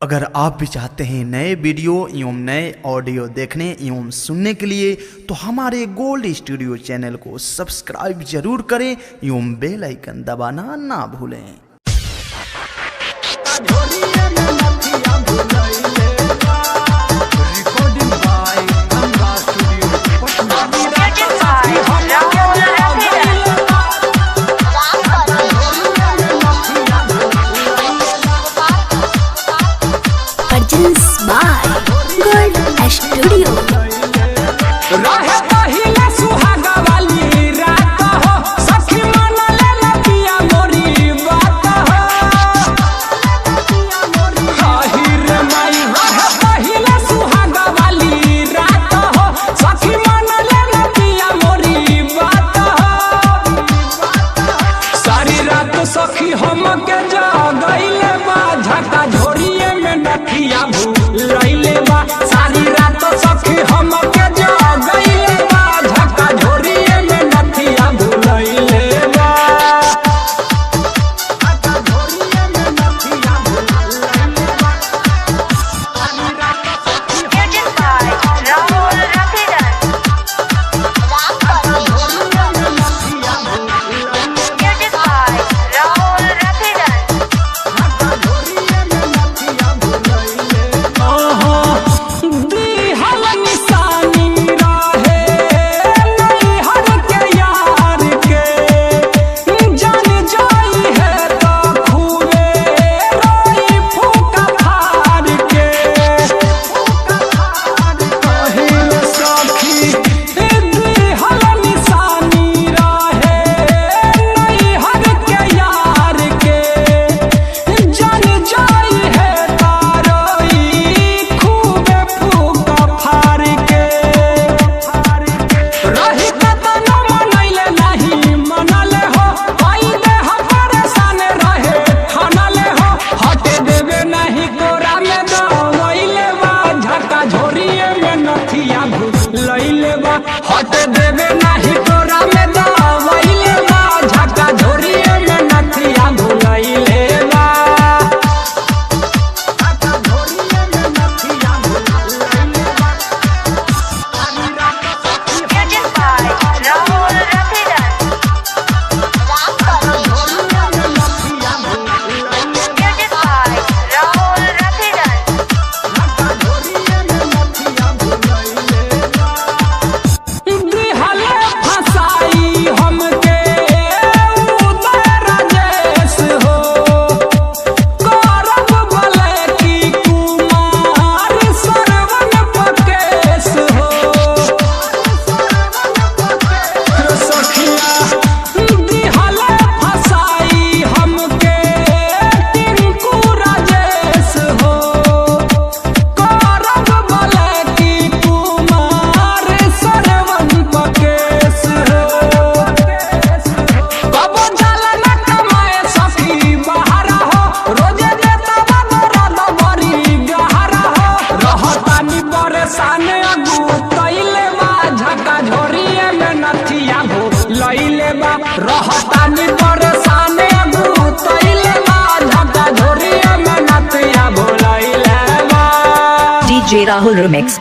अगर आप भी चाहते हैं नए वीडियो एवं नए ऑडियो देखने एवं सुनने के लिए तो हमारे गोल्ड स्टूडियो चैनल को सब्सक्राइब जरूर करें एवं बेल आइकन दबाना ना भूलें। सखी हम के जा गईले बा झका झोरिए में नथिया भूलैले बा सारी रात सखी हम के जा गईले बा झका झोरिए में नथिया भूलैले बा झका झोरिए में नथिया भूलैले बा सारी रात सखी हट देवे नहीं तोरा में दवाइले बा झका झोरिए में नथिया भूलैले बा झका झोरिए में नथिया भूलैले बा सारी रात सखी राहुल रफीदन झका झोरिए में नथिया भूलैले बा राहुल रफीदन झका झोरिए में नथिया भूलैले बा रहतानी परेशान भूतैले बा झका झोरिए में नथिया भूलैले बा। DJ Rahul Remix।